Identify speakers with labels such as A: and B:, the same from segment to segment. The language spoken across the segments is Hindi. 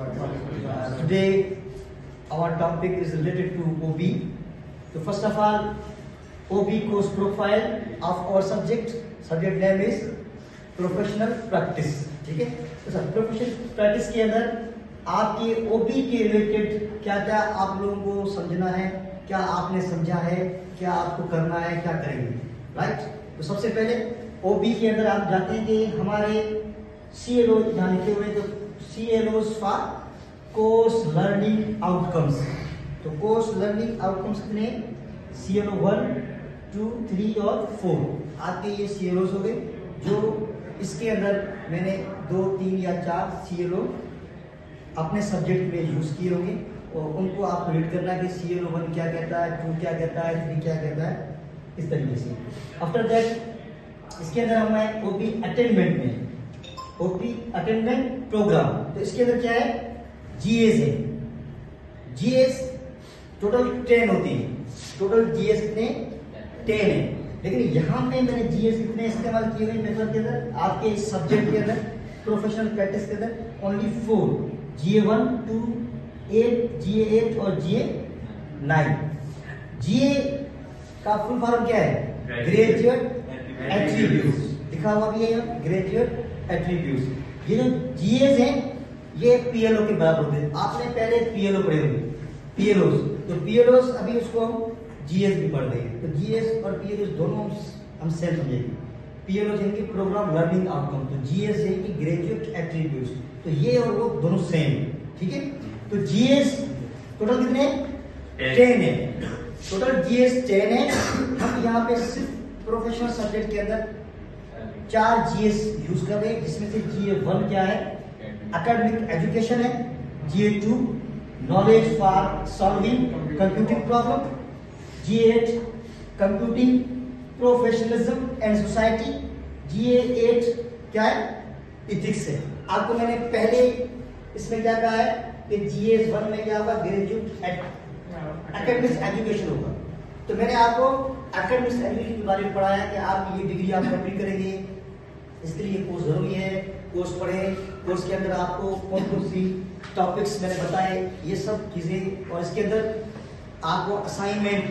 A: Today our topic is related to OB. So first of all, OB course profile of our subject. Subject name is professional practice. ठीक है. तो सर प्रोफेशनल प्रैक्टिस के अंदर आपके ओबी के रिलेटेड क्या क्या आप लोगों को समझना है, क्या आपने समझा है, क्या आपको करना है, क्या करेंगे. राइट. तो सबसे पहले ओबी के अंदर आप जानते हैं कि हमारे CLO यहाँ लिखे हुए, तो CLOs for course learning outcomes. तो कोर्स लर्निंग आउटकम्स कितने? CLO 1, 2, 3 और 4 आपके ये CLOs हो गए. जो इसके अंदर मैंने 2, 3 या 4 CLO अपने सब्जेक्ट में यूज किए होंगे और उनको आपको रीड करना है कि CLO 1 क्या कहता है, 2 क्या कहता है, 3 क्या कहता है, इस तरीके से. आफ्टर दैट इसके अंदर हमें ओपी अटेंडमेंट में ओपी अटेंडमेंट प्रोग्राम. तो इसके अंदर क्या है? GS है. GS टोटल 10 होती है. टोटल GS कितने? 10 है. लेकिन यहाँ पे मैंने GS कितने इस्तेमाल किए हुए मेथड के अंदर, आपके सब्जेक्ट के अंदर, प्रोफेशनल प्रैक्टिस के अंदर ओनली 4. GA1, 2, 8, GA8 और GA9. GA का फुल फॉर्म क्या है? Graduate attributes. लिखा हुआ भी है ग्रेजुएट एट्रीब्यूट्स. ये जो GS हैं ये PLO के बराबर होते हैं. आपने पहले PLO पढ़े होंगे, PLOs. तो PLOs अभी उसको हम GS भी पढ़ रहे हैं. तो GS और PLOs दोनों हम सेम समझेंगे. PLOs यानी कि प्रोग्राम लर्निंग आउटकम, तो GS यानी कि ग्रेजुएट एट्रीब्यूट्स. तो ये और वो दोनों सेम है. ठीक है. तो GS टोटल कितने? 10 है. टोटल GS 10 है. हम यहाँ पे सिर्फ प्रोफेशनल सब्जेक्ट के अंदर 4 GS यूज कर रहे हैं, जिसमें से GA1 क्या है? एकेडमिक एजुकेशन है. GA2 knowledge for solving computing problem. GA8 computing professionalism and society. GA8 क्या है? इथिक्स है. आपको मैंने पहले इसमें क्या कहा है कि GS1 में क्या होगा? ग्रेजुएट एकेडमिक एजुकेशन होगा. तो मैंने आपको एकेडमिक एजुकेशन के बारे में पढ़ाया कि आप ये डिग्री आप कंप्लीट करेंगे, इसके लिए कोर्स जरूरी है. कोर्स पढ़े, कोर्स के अंदर आपको कौन कौन सी टॉपिक्स मैंने बताए, ये सब चीजें. और इसके अंदर आपको असाइनमेंट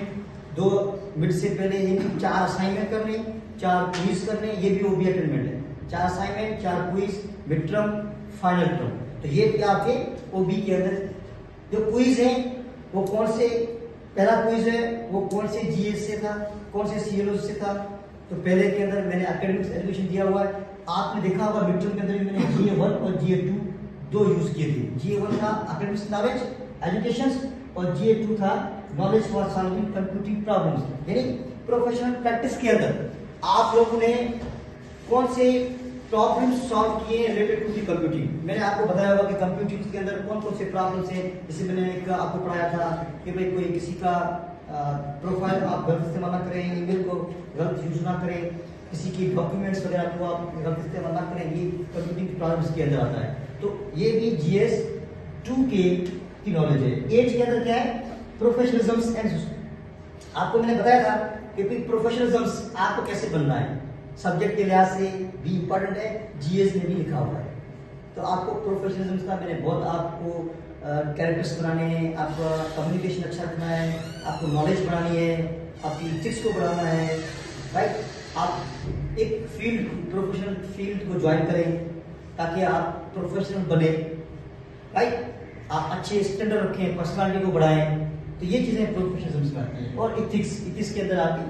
A: 2 मिनट से पहले ये 4 असाइनमेंट करने, 4 क्विज करने. ये भी ओबी अटेंडमेंट है. 4 assignment, 4 quiz, mid term, final term. तो ये आपके ओबी के अंदर जो क्विज है वो कौन से, पहला क्विज है वो कौन से GS से था, कौन से CLO से था. तो पहले के अंदर मैंने एकेडमिक एजुकेशन दिया हुआ है. आपने देखा होगा मिड टर्म के अंदर भी मैंने GA1 और GA2 दो यूज किए थे. GA1 था एकेडमिक नॉलेज एजुकेशन और GA2 था knowledge for solving computing problems. यानी प्रोफेशनल प्रैक्टिस के अंदर आप लोगों ने कौन से प्रॉब्लम सॉल्व किए रिलेटेड टू दी कंप्यूटिंग. मैंने आपको बताया होगा कि कंप्यूटिंग के अंदर कौन कौन से प्रॉब्लम्स हैं. जैसे मैंने एक आपको पढ़ाया था कि भाई कोई किसी का प्रोफाइल आप गलत इस्तेमाल ना करें, ईमेल को गलत यूज ना करें, किसी की डॉक्यूमेंट्स वगैरह को आप गलत इस्तेमाल ना करें. ये कंप्यूटिंग प्रॉब्लम्स के अंदर आता है. तो ये भी GS2 की नॉलेज है. 8 के अंदर क्या है? Professionalism and. आपको मैंने बताया था कि प्रोफेशनलिज्म आपको कैसे बनना है, सब्जेक्ट के लिहाज से भी इंपॉर्टेंट है. GS में भी लिखा हुआ है. तो आपको प्रोफेशनलिज्म का मैंने बहुत आपको कैरेक्टर्स बनाने हैं, आपका कम्युनिकेशन अच्छा रखना है, आपको नॉलेज बढ़ानी है, आपकी इथिक्स को बढ़ाना है. राइट. आप एक फील्ड, प्रोफेशनल फील्ड को ज्वाइन करें ताकि आप प्रोफेशनल बने. राइट. आप अच्छे स्टैंडर्ड रखें, पर्सनालिटी को बढ़ाएं. तो ये चीजें प्रोफेशनलिज्म में आती हैं. और इथिक्स के अंदर आपकी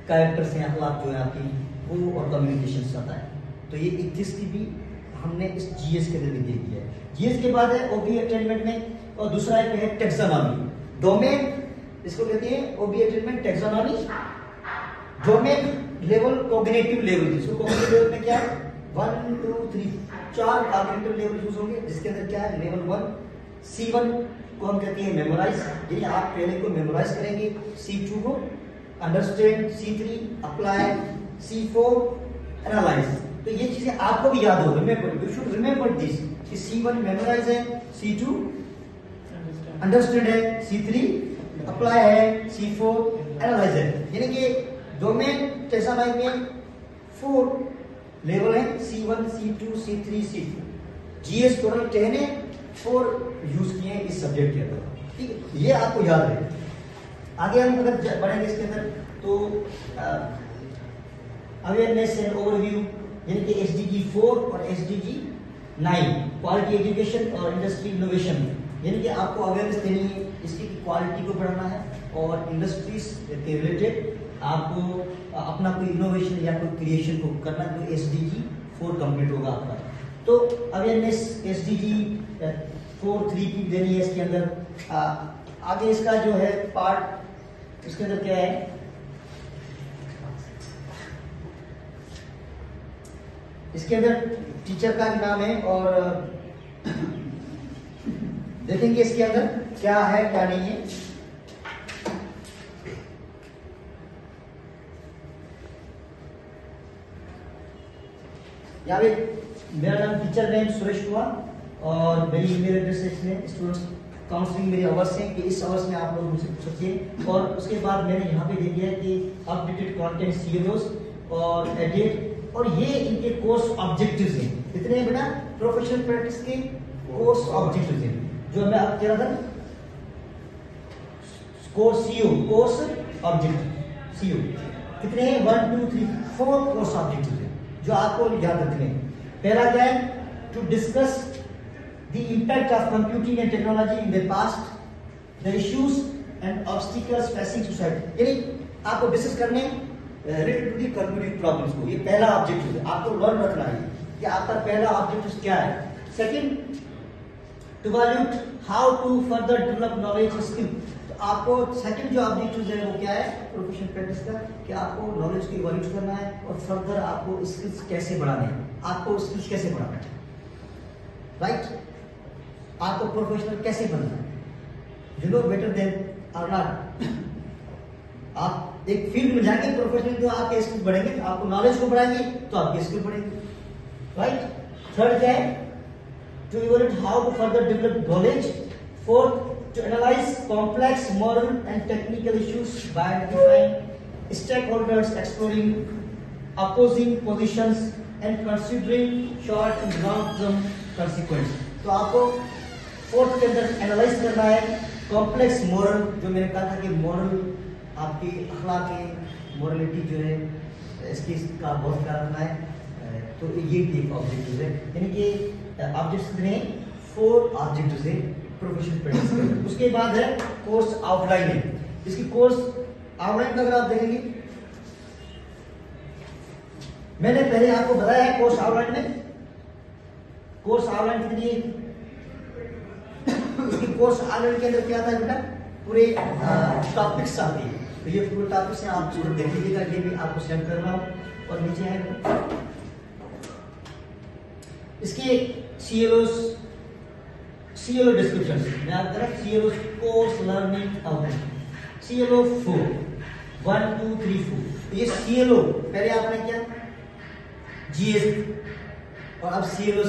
A: कैरेक्टर्स हैं, अखलाक जो है आपकी वो, और कम्युनिकेशन आता है. तो ये इथिक्स की भी हमने इस GS के अंदर भी देख दिया है. GS के बाद है ओबी अटेंडमेंट में, और दूसरा एक है टैक्सोनॉमी. डोमेन इसको कहते हैं ओबी attainment taxonomy. Domain level, cognitive level. इसको कॉग्निटिव लेवल में क्या है? 1, 2, 3 4 कॉग्निटिव लेवल यूज होंगे, जिसके अंदर क्या है? लेवल 1 C1 को हम कहते हैं मेमोराइज, यानी आप पहले को मेमोराइज करेंगे. C2 को understand, C3 apply, C4 analyse. तो ये चीजें आपको भी याद हो. Remember, you should remember this कि C1 मेमोराइज है, C2 अंडरस्टैंड है, C3 अप्लाई है, C4 एनालाइज है. यानी कि डोमेन टैक्सोनॉमी में 4 लेवल है, C1, C2, C3, C4. GS total 10 है. 4 यूज किए हैं इस सब्जेक्ट के अंदर, ठीक है, ये आपको याद रहे। आगे हम अगर बढ़ेंगे इसके अंदर तो अवेयरनेस एंड ओवरव्यू, यानी कि SDG 4 और SDG 9 क्वालिटी एजुकेशन और इंडस्ट्री इनोवेशन, यानी कि आपको अवेयरनेस देनी है, इसकी क्वालिटी को बढ़ाना है और इंडस्ट्रीज के रिलेटेड आपको अपना कोई इनोवेशन या कोई क्रिएशन को करना, तो SDG 4 कंप्लीट होगा आपका। तो अवेयरनेस SDG 4-3 की देनी है इसके अंदर। आगे इसका जो है पार्ट, इसके अंदर क्या है, इसके अंदर टीचर का भी नाम है और देखेंगे इसके अंदर क्या है क्या नहीं है। यहाँ पे मेरा नाम टीचर नेम सुरेश कुमार और मेरी ईमेल एड्रेस है इसमें। स्टूडेंट्स काउंसलिंग मेरे आवर्स हैं कि इस आवर्स में आप लोग मुझसे पूछ सकते हैं। और उसके बाद मैंने यहाँ पे दे दिया है कि अपडेटेड कंटेंट सीरियल्स और एडिट, और ये इनके कोर्स ऑब्जेक्टिव्स हैं। कितने हैं बेटा? प्रोफेशनल प्रैक्टिस के कोर्स ऑब्जेक्टिव्स हैं, जो मैं आप कह रहा था course CO, course objective CO कितने हैं? 1 2 3 4 कोर्स ऑब्जेक्टिव्स हैं जो आपको याद रखने हैं। पहला क्या है? To discuss the impact of computing and technology in the past, the issues and obstacles facing society, यानी आपको डिस्कस करने related to the computing problems को। ये पहला ऑब्जेक्टिव है, आपको लर्न रखना है कि आपका पहला ऑब्जेक्टिव क्या है। Second, to evaluate how to further develop knowledge skill, तो आपको सेकंड जो ऑब्जेक्टिव है वो क्या है प्रोफेशनल प्रैक्टिस का, कि आपको नॉलेज को इवैल्यूएट करना है और फर्दर आपको स्किल्स कैसे बढ़ाने हैं, आपको स्किल्स कैसे बढ़ाना है, राइट? आपको प्रोफेशनल कैसे बनना है, यू नो बेटर देन और नॉट। आप एक फील्ड में जाके प्रोफेशनल तो आपके स्किल बढ़ेंगे, तो आपको नॉलेज को बढ़ाएंगे तो आपके स्किल बढ़ेंगे, राइट? थर्ड क्या है? To evaluate how to further develop knowledge. Fourth, to analyse complex moral and technical issues by identifying stakeholders, exploring opposing positions and considering short and long term consequence. तो आपको फोर्थ के अंदर एनालाइज करना है कॉम्प्लेक्स मॉरल, जो मैंने कहा था कि मॉरल आपकी अखलाक है, मोरलिटी जो है इसकी का बहुत ख्याल रखना है। तो ये भी एक ऑब्जेक्टिव है, यानी कि ऑब्जेक्ट्स कितने हैं? 4 ऑब्जेक्टिव्स है प्रोफेशनल प्रैक्टिस के अंदर। उसके बाद है कोर्स आउटलाइन है। इसकी कोर्स आउटलाइन का अगर आप देखेंगे, मैंने पहले आपको बताया है कोर्स आउटलाइन में, कोर्स आउटलाइन कितनी है? इसकी कोर्स आउटलाइन के अंदर क्या था बेटा? पूरे टॉपिक्स आते हैं, तो ये पूरे टॉपिक्स हैं, आप देख लीजिएगा, ये भी आपको सेंड कर रहा हूं। और नीचे है इसके CLO डिस्क्रिप्शन, मैं आपको कह रहा CLO course learning outline, CLO 4 1 2 3 4। तो ये CLO पहले आपने क्या GS, और अब CLO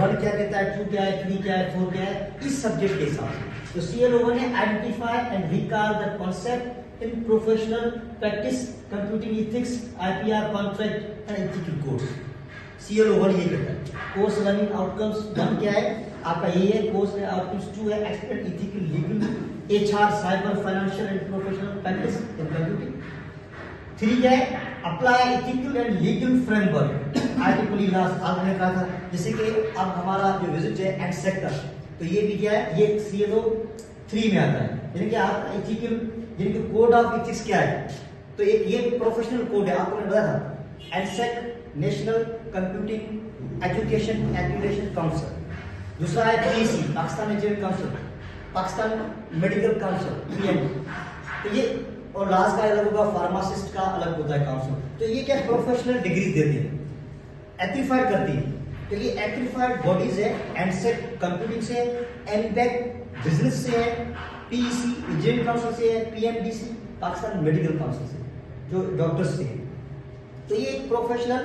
A: 1 क्या कहता है, 2 क्या है, 3 क्या है, 4 क्या है, इस सब्जेक्ट के हिसाब से। तो CLO 1 है identify and recall the concept in professional practice, computing ethics, IPR contract and ethical codes. CLO 1 ये कहता है। कोर्स लर्निंग आउटकम्स 1 क्या है आपका, ये है कोर्स है आउटकम्स। 2 है expert ethical legal HR cyber financial and professional practice in computing. 3 क्या है? Apply ethical and legal framework, IEEE last आपने कहा था। जैसे कि अब हमारा जो विजिट है एंडसेक का, तो ये भी क्या है, ये CLO 3 में आता है, यानी कि आपका एथिकल, यानी कि कोड ऑफ एथिक्स क्या है। तो एक ये प्रोफेशनल कोड है, आपको मैंने बताया था एंडसेक, National Computing Education Accreditation Council. दूसरा है PEC, Pakistan Engineering Council, Pakistan Medical Council PN। तो ये, और लास्ट का अलग होगा, फार्मासिस्ट का अलग होता है काउंसिल। तो ये क्या प्रोफेशनल डिग्री देते हैं, एथ्रीफाइड करती है। तो ये एथ्रीफाइड बॉडीज है, एंडसेक कंप्यूटिंग से, एनबैक बिजनेस से है, PEC इंजीनियरिंग काउंसिल से है, PMDC पाकिस्तान मेडिकल काउंसिल से, जो डॉक्टर्स से है। तो ये प्रोफेशनल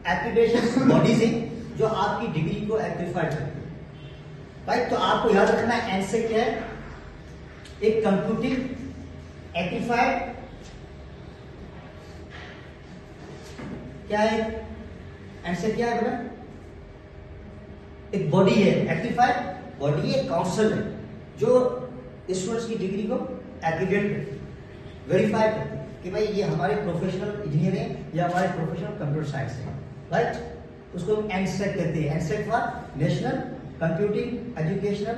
A: एक्रेडिटेशन बॉडीज हैं जो आपकी डिग्री को एथ्रीफाइड करती है, राइट? तो आपको याद रखना है एंडसेक क्या है, एक कंप्यूटिंग एथ्रीफाइड क्या है, एंडसेक क्या है बेटा? एक बॉडी है एथ्रीफाइड बॉडी एक काउंसिल है जो स्टूडेंट्स की डिग्री को एक्रीडेट वेरीफाई करती है कि भाई ये हमारे प्रोफेशनल इंजीनियर हैं या हमारे प्रोफेशनल कंप्यूटर साइंस है, राइट। उसको हम एनस्टेक कहते हैं, एनस्टेक for National Computing Educational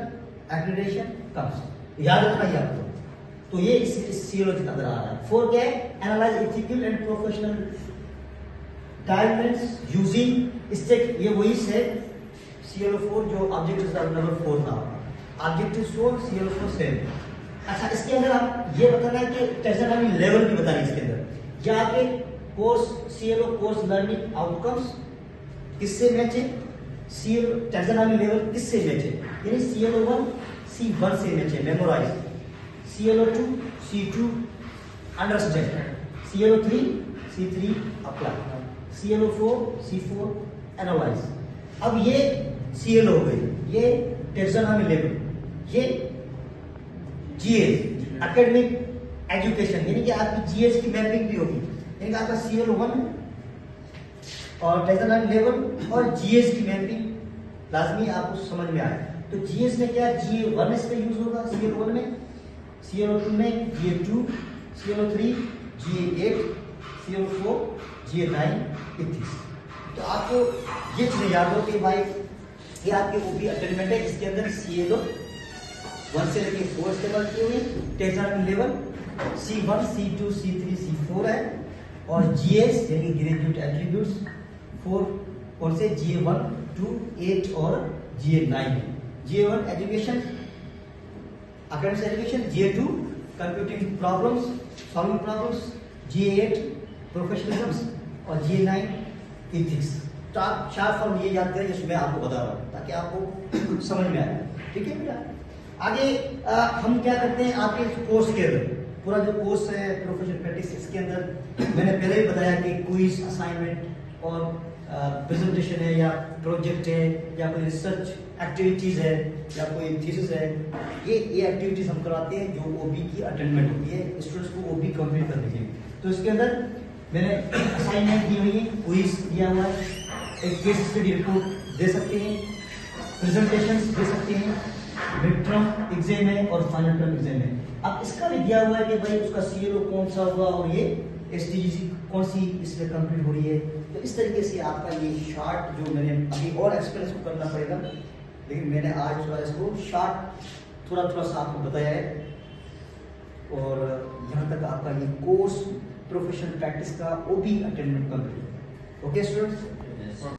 A: Accreditation Council, याद रखना ये आपको। तो ये इस सीएलओ के अंदर आ रहा है। 4 क्या है, analyse ethical and professional guidelines using stake, ये वही है सीएलओ 4 जो ऑब्जेक्टिव नंबर 4 था, ऑब्जेक्टिव 4 सीएलओ 4 सेम। अच्छा, इसके अंदर आप ये बताना है कि टैक्सोनॉमी लेवल भी बताना है इसके अंदर, या आपके course CLO course learning outcomes किससे मैच है, सीएलओ टैक्सोनॉमी लेवल किससे मैच है, यानी सीएलओ 1 C1 से मैच है, memorise, CLO 2 C2 understand, CLO 3 C3 apply, CLO 4 C4 analyse. अब ये सीएलओ हो गई, ये टैक्सोनॉमी लेवल, ये जीएस एकेडमिक एजुकेशन, यानी कि आपकी जीएस की मैपिंग भी होगी, यानी कि आपका सीएलओ 1 और टैक्सोनॉमी लेवल और जीएस की मैपिंग लाजमी आपको समझ में आए। तो जीएस में क्या, GA1 इसमें यूज होगा सीएलओ 1 में, सीएलओ 2 में GA2, CLO 3 GA8, CLO 4 GA9 इत्यादि। तो आपको ये चीजें याद हो कि भाई ये आपके ओपी अटेनमेंट है, इसके अंदर सीएलओ 1 से लेकर 4 इस्तेमाल किए हुए, taxonomy level C1 C2 C3 C4 है, और जीएस यानी ग्रेजुएट एट्रीब्यूट्स 4 कौन से, GA1 2 8 और GA9। GA1 education academic education, GA2 computing problems solving problems, GA8 professionalism और GA9 एथिक्स। तो आप 4 फॉर्म ये याद करें जिसमें आपको बता रहा हूँ ताकि आपको समझ में आए, ठीक है बेटा। आगे हम क्या करते हैं आपके कोर्स के अंदर, पूरा जो कोर्स है प्रोफेशनल प्रैक्टिस, इसके अंदर मैंने पहले ही बताया कि क्विज असाइनमेंट और प्रेजेंटेशन है या प्रोजेक्ट है या कोई रिसर्च एक्टिविटीज है या कोई थीसिस है, ये एक्टिविटीज हम कराते हैं जो ओबी की अटेंडमेंट होती है, स्टूडेंट्स को ओबी कंप्लीट करने के लिए। तो इसके अंदर मैंने असाइनमेंट दी हुई है, क्विज दिया हुआ है, एक केस स्टडी रिपोर्ट दे सकते हैं, प्रेजेंटेशंस दे सकते हैं, मिड टर्म एग्जाम है और फाइनल टर्म एग्जाम है। अब इसका भी दिया हुआ है कि भाई उसका सीएलओ कौन सा होगा और ये एसटीजीसी कौन सी इसमें कंप्लीट हो रही है। तो इस तरीके से आपका ये शार्ट जो मैंने अभी और एक्सपीरियंस को करना पड़ेगा, लेकिन मैंने आज थोड़ा इसको शार्ट थोड़ा सा आपको बताया है। और यहाँ तक आपका ये कोर्स प्रोफेशनल प्रैक्टिस का ओबी अटेंडमेंट कंप्लीट। Okay students.